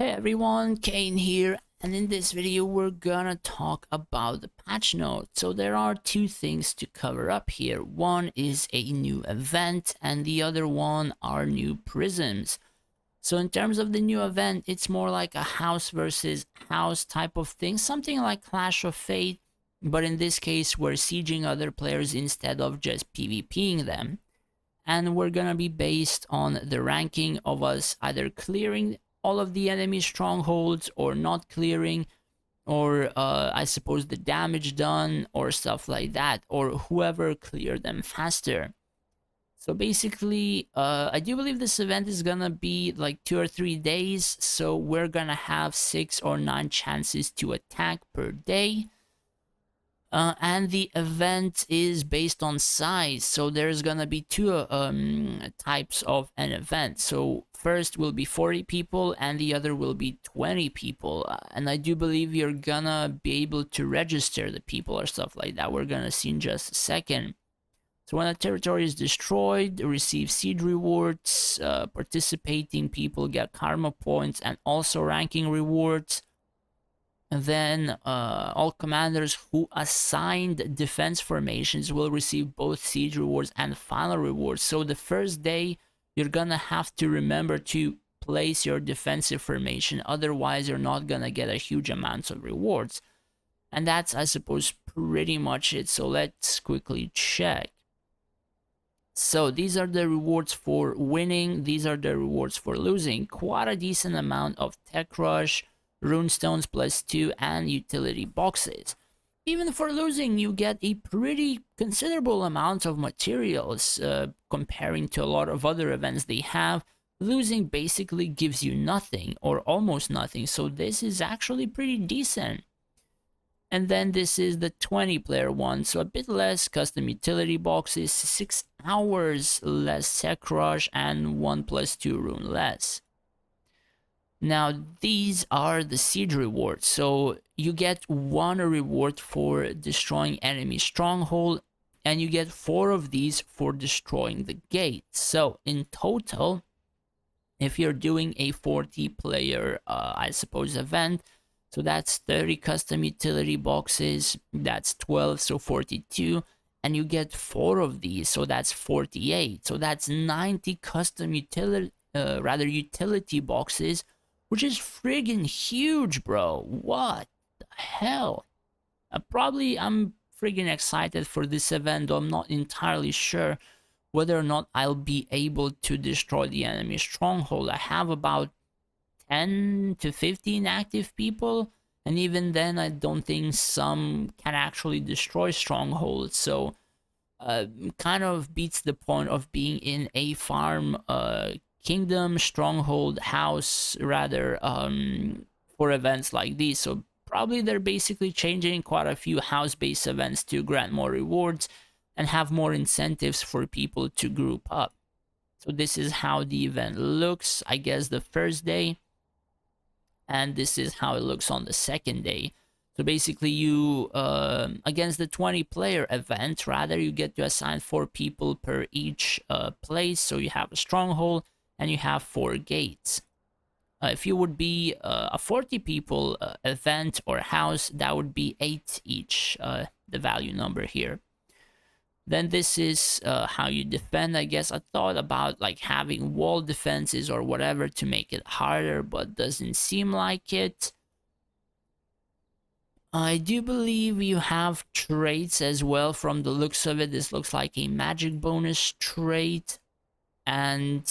Hey everyone, Kane here, and in this video we're gonna talk about the patch notes. So there are two things to cover up here. One is a new event and the other one are new prisms. So in terms of the new event, it's more like a house versus house type of thing, something like Clash of Fate, but in this case we're sieging other players instead of just PvPing them. And we're gonna be based on the ranking of us either clearing all of the enemy strongholds or not clearing, or I suppose the damage done or stuff like that, or whoever cleared them faster. So basically, I do believe this event is gonna be like 2 or 3 days, so we're gonna have 6 or 9 chances to attack per day. And the event is based on size, so there's gonna be two types of an event. So first will be 40 people and the other will be 20 people, and I do believe you're gonna be able to register the people or stuff like that. We're gonna see in just a second. So when a territory is destroyed, receive seed rewards, participating people get karma points and also ranking rewards. And then all commanders who assigned defense formations will receive both siege rewards and final rewards. So the first day, you're gonna have to remember to place your defensive formation, otherwise you're not gonna get a huge amount of rewards. And that's, I suppose, pretty much it. So let's quickly check. So these are the rewards for winning, these are the rewards for losing. Quite a decent amount of tech rush, runestones +2, and utility boxes. Even for losing, you get a pretty considerable amount of materials comparing to a lot of other events they have. Losing basically gives you nothing or almost nothing, so this is actually pretty decent. And then this is the 20-player one, so a bit less custom utility boxes, 6 hours less tech rush, and 1+2 rune less. Now these are the siege rewards, so you get 1 reward for destroying enemy stronghold, and you get 4 of these for destroying the gate. So in total, if you're doing a 40-player, I suppose, event, so that's 30 custom utility boxes, that's 12, so 42, and you get 4 of these, so that's 48. So that's 90 custom utility boxes, which is friggin' huge, bro. What the hell? I'm friggin' excited for this event, though I'm not entirely sure whether or not I'll be able to destroy the enemy stronghold. I have about 10 to 15 active people, and even then I don't think some can actually destroy strongholds, so kind of beats the point of being in a farm kingdom, stronghold, house rather, for events like these. So probably they're basically changing quite a few house-based events to grant more rewards and have more incentives for people to group up. So this is how the event looks, I guess, the first day, and this is how it looks on the second day. So basically, you against the 20-player event, rather, you get to assign 4 people per each place. So you have a stronghold and you have 4 gates. If you would be a 40 people event or house, that would be 8 each, the value number here. Then this is how you defend. I guess I thought about like having wall defenses or whatever to make it harder, but doesn't seem like it. I do believe you have traits as well. From the looks of it, this looks like a magic bonus trait, and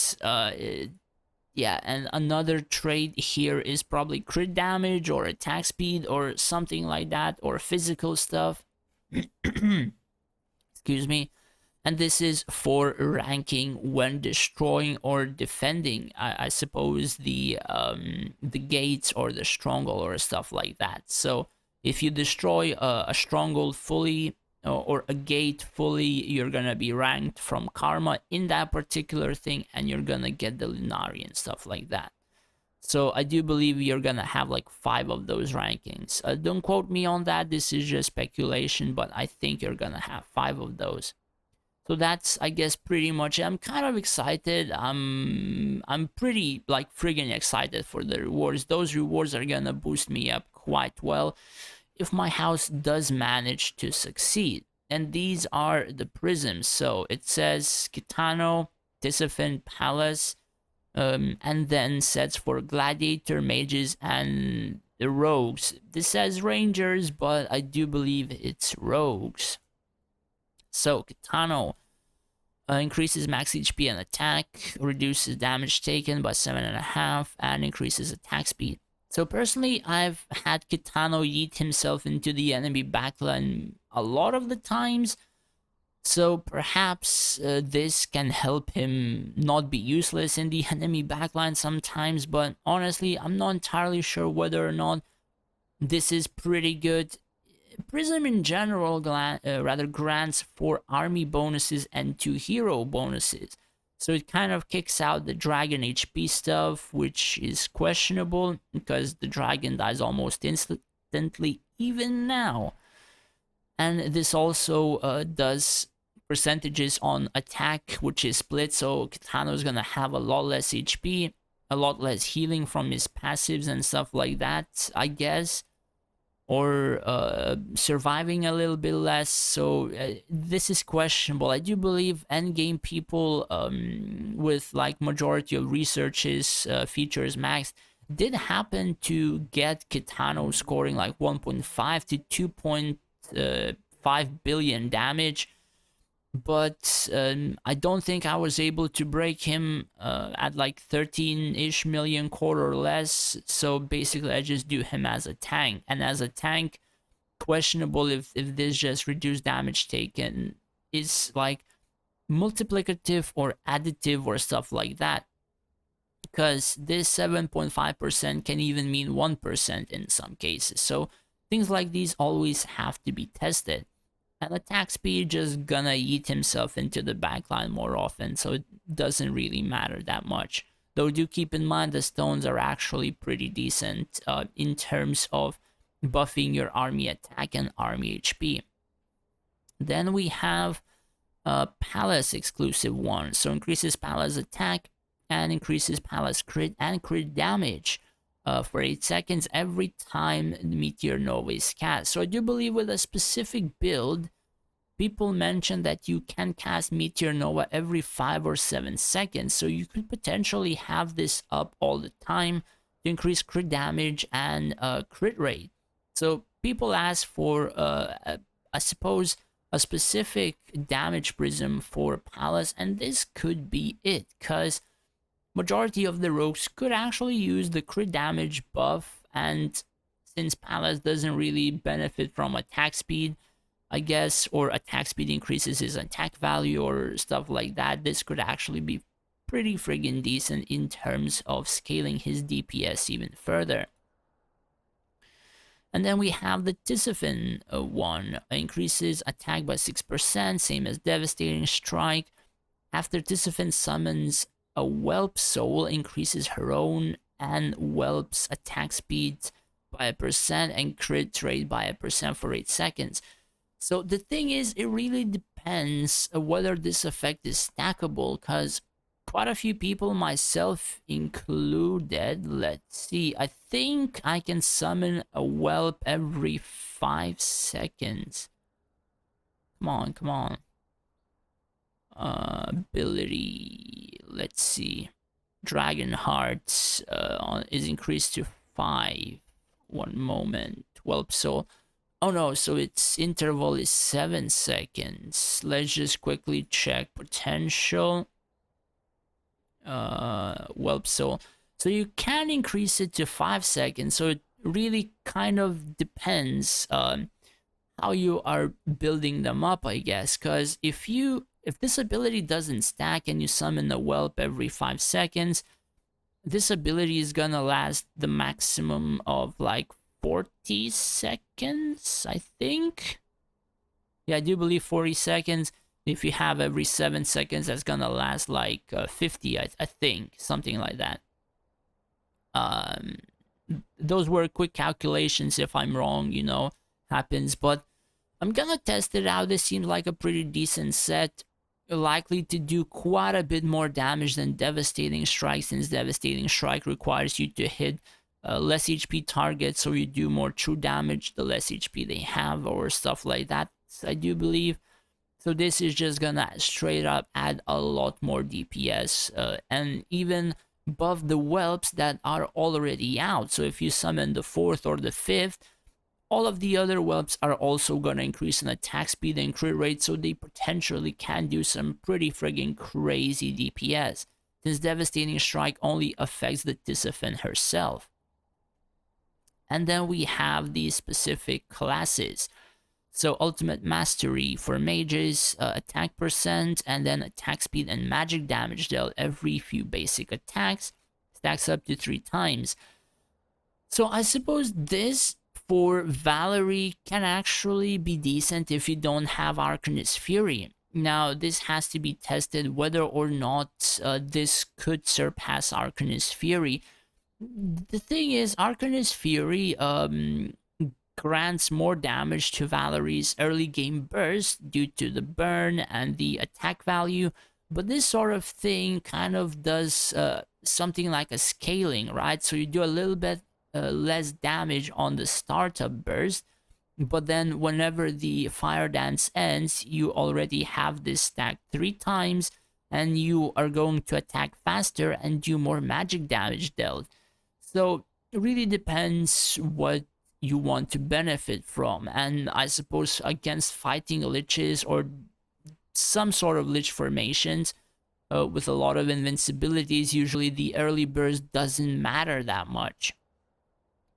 yeah, and another trait here is probably crit damage or attack speed or something like that, or physical stuff. Excuse me. And this is for ranking when destroying or defending, I suppose, the gates or the stronghold or stuff like that. So if you destroy a stronghold fully or a gate fully, you're gonna be ranked from karma in that particular thing, and you're gonna get the Lunari and stuff like that. So I do believe you're gonna have like 5 of those rankings. Don't quote me on that, this is just speculation, but I think you're gonna have 5 of those. So that's, I guess, pretty much it. I'm kind of excited. I'm pretty like friggin' excited for the rewards. Those rewards are gonna boost me up quite well if my house does manage to succeed. And these are the prisms. So it says Kitano, Tisafin, Palace, and then sets for Gladiator, Mages, and the Rogues. This says Rangers, but I do believe it's Rogues. So Kitano increases max HP and attack, reduces damage taken by 7.5, and increases attack speed. So personally, I've had Kitano yeet himself into the enemy backline a lot of the times, so perhaps this can help him not be useless in the enemy backline sometimes, but honestly, I'm not entirely sure whether or not this is pretty good. Prism in general rather grants 4 army bonuses and 2 hero bonuses. So it kind of kicks out the dragon HP stuff, which is questionable because the dragon dies almost instantly even now. And this also does percentages on attack, which is split, so Kitano is gonna have a lot less HP, a lot less healing from his passives and stuff like that, I guess, or surviving a little bit less. So this is questionable. I do believe endgame people with like majority of researches features max did happen to get Kitano scoring like 1.5 to 2.5 billion damage, but I don't think I was able to break him at like 13-ish million core or less. So basically I just do him as a tank, and as a tank, questionable if this just reduced damage taken is like multiplicative or additive or stuff like that, because this 7.5% can even mean 1% in some cases. So things like these always have to be tested. And attack speed just gonna eat himself into the backline more often, so it doesn't really matter that much. Though do keep in mind the stones are actually pretty decent in terms of buffing your army attack and army HP. Then we have Palace exclusive one, so increases Palace attack and increases Palace crit and crit damage for 8 seconds every time Meteor Nova is cast. So I do believe with a specific build, people mentioned that you can cast Meteor Nova every 5 or 7 seconds. So you could potentially have this up all the time to increase crit damage and crit rate. So people ask for, I suppose, a specific damage prism for Palace, and this could be it, because majority of the rogues could actually use the crit damage buff, and since Palace doesn't really benefit from attack speed, I guess, or attack speed increases his attack value or stuff like that, this could actually be pretty friggin' decent in terms of scaling his DPS even further. And then we have the Tisafin one, increases attack by 6%, same as Devastating Strike. After Tisafin summons a Whelp Soul, increases her own and Whelp's attack speed by 1% and crit rate by 1% for 8 seconds. So the thing is, it really depends whether this effect is stackable, because quite a few people, myself included, let's see, I think I can summon a Whelp every 5 seconds. Come on, come on. Ability, let's see. Dragon Hearts is increased to 5. One moment. Whelp Soul. Oh no, so its interval is 7 seconds. Let's just quickly check potential. Whelp Soul. So you can increase it to 5 seconds. So it really kind of depends how you are building them up, I guess. Because if this ability doesn't stack and you summon a Whelp every 5 seconds, this ability is gonna last the maximum of like 40 seconds, I think. Yeah, I do believe 40 seconds. If you have every 7 seconds, that's gonna last like 50, I think, something like that. Those were quick calculations. If I'm wrong, you know, happens. But I'm gonna test it out. This seems like a pretty decent set. likely to do quite a bit more damage than Devastating Strike, since Devastating Strike requires you to hit less HP targets, so you do more true damage the less HP they have, or stuff like that, I do believe. So this is just gonna straight up add a lot more DPS, and even buff the whelps that are already out. So if you summon the 4th or the 5th, all of the other whelps are also gonna increase in attack speed and crit rate, so they potentially can do some pretty friggin' crazy DPS, since Devastating Strike only affects the Tisafin herself. And then we have these specific classes. So Ultimate Mastery for mages, attack percent, and then attack speed and magic damage dealt every few basic attacks, stacks up to 3 times. So I suppose this for Valerie can actually be decent if you don't have Arcanist Fury. Now, this has to be tested whether or not this could surpass Arcanist Fury. The thing is, Arcanist Fury grants more damage to Valerie's early game burst due to the burn and the attack value, but this sort of thing kind of does something like a scaling, right? So you do a little bit less damage on the startup burst, but then whenever the fire dance ends, you already have this stacked 3 times, and you are going to attack faster and do more magic damage dealt. So it really depends what you want to benefit from, and I suppose against fighting liches or some sort of lich formations with a lot of invincibilities, usually the early burst doesn't matter that much.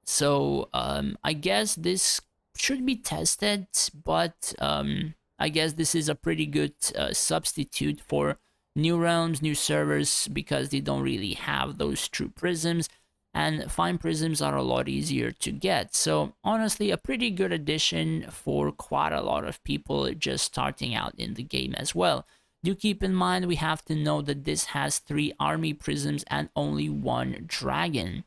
So I guess this should be tested, but I guess this is a pretty good substitute for new realms, new servers, because they don't really have those true prisms, and fine prisms are a lot easier to get. So honestly, a pretty good addition for quite a lot of people just starting out in the game as well. Do keep in mind, we have to know that this has 3 army prisms and only 1 dragon,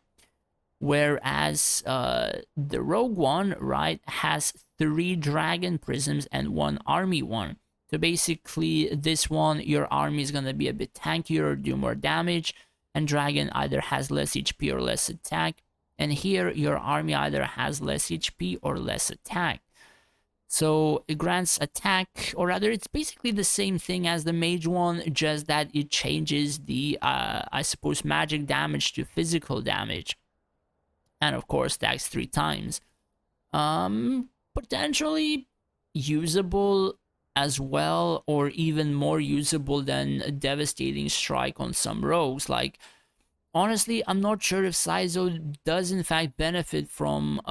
whereas the rogue one, right, has 3 dragon prisms and 1 army one. So basically, this one, your army is gonna be a bit tankier or do more damage, and dragon either has less HP or less attack, and here your army either has less HP or less attack. So it grants attack, or rather it's basically the same thing as the mage one, just that it changes the I suppose magic damage to physical damage, and of course stacks 3 times. Potentially usable as well, or even more usable than a Devastating Strike on some rogues. Like, honestly, I'm not sure if Saizo does in fact benefit from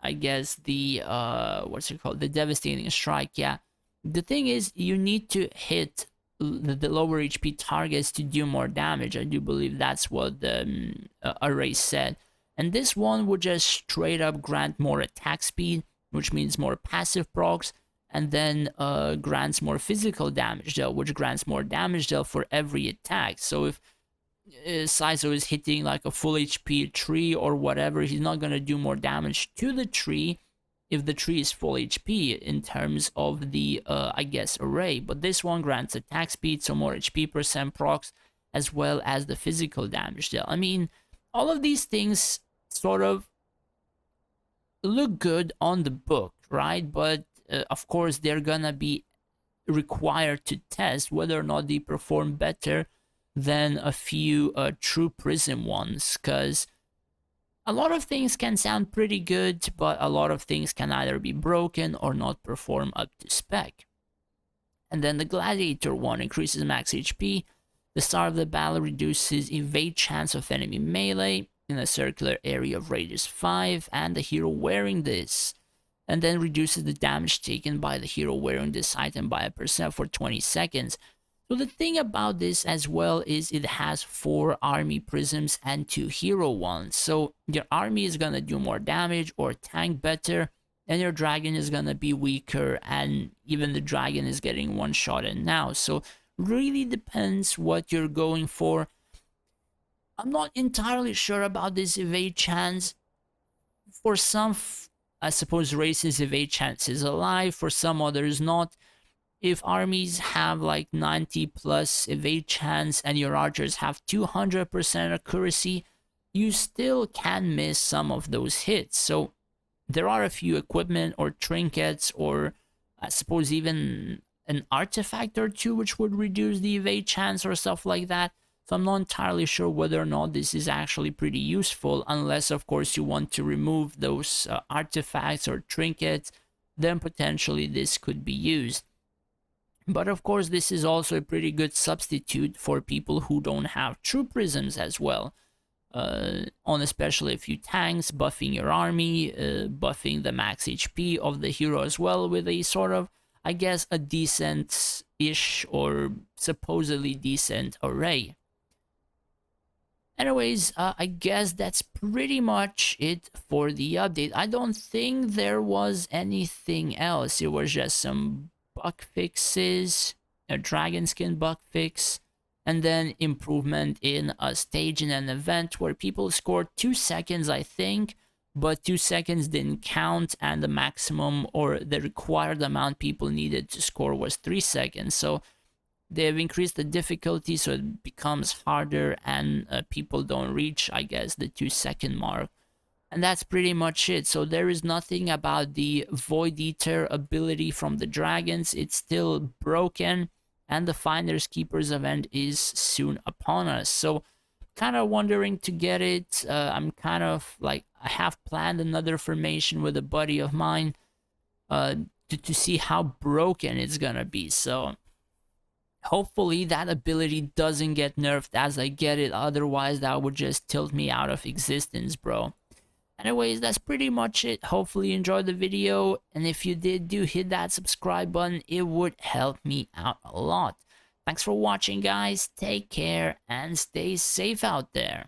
I guess the what's it called, the Devastating Strike. Yeah, the thing is, you need to hit the lower HP targets to do more damage. I do believe that's what the array said. And this one would just straight up grant more attack speed, which means more passive procs, and then grants more physical damage dealt, which grants more damage dealt for every attack. So if Saizo is hitting like a full HP tree or whatever, he's not going to do more damage to the tree if the tree is full HP in terms of the, I guess, array. But this one grants attack speed, so more HP percent procs, as well as the physical damage dealt. I mean, all of these things sort of look good on the book, right? But of course, they're gonna be required to test whether or not they perform better than a few true prism ones, because a lot of things can sound pretty good, but a lot of things can either be broken or not perform up to spec. And then the Gladiator one increases max HP. The start of the battle reduces evade chance of enemy melee in a circular area of radius 5, and the hero wearing this, and then reduces the damage taken by the hero wearing this item by 1% for 20 seconds. So the thing about this as well is it has 4 army prisms and 2 hero ones. So your army is gonna do more damage or tank better, and your dragon is gonna be weaker, and even the dragon is getting one-shotted now. So really depends what you're going for. I'm not entirely sure about this evade chance. For some, I suppose, races evade chance is alive, for some others not. if armies have like 90 plus evade chance and your archers have 200% accuracy, you still can miss some of those hits. So there are a few equipment or trinkets, or I suppose even an artifact or two which would reduce the evade chance or stuff like that. So I'm not entirely sure whether or not this is actually pretty useful, unless of course you want to remove those artifacts or trinkets, then potentially this could be used. But of course this is also a pretty good substitute for people who don't have true prisms as well. On especially a few tanks, buffing your army, buffing the max HP of the hero as well, with a sort of, I guess, a decent-ish or supposedly decent array. Anyways, I guess that's pretty much it for the update. I don't think there was anything else. It was just some bug fixes, a dragon skin bug fix, and then improvement in a stage in an event where people scored 2 seconds, I think, but 2 seconds didn't count, and the maximum or the required amount people needed to score was 3 seconds. So they've increased the difficulty so it becomes harder, and people don't reach, I guess, the 2 second mark. And that's pretty much it. So there is nothing about the Void Eater ability from the dragons. It's still broken, and the Finders Keepers event is soon upon us. So kind of wondering to get it. I'm kind of like, I have planned another formation with a buddy of mine to see how broken it's gonna be. So hopefully that ability doesn't get nerfed as I get it, otherwise that would just tilt me out of existence, bro. Anyways, that's pretty much it. Hopefully you enjoyed the video, and if you did, do hit that subscribe button. It would help me out a lot. Thanks for watching, guys. Take care and stay safe out there.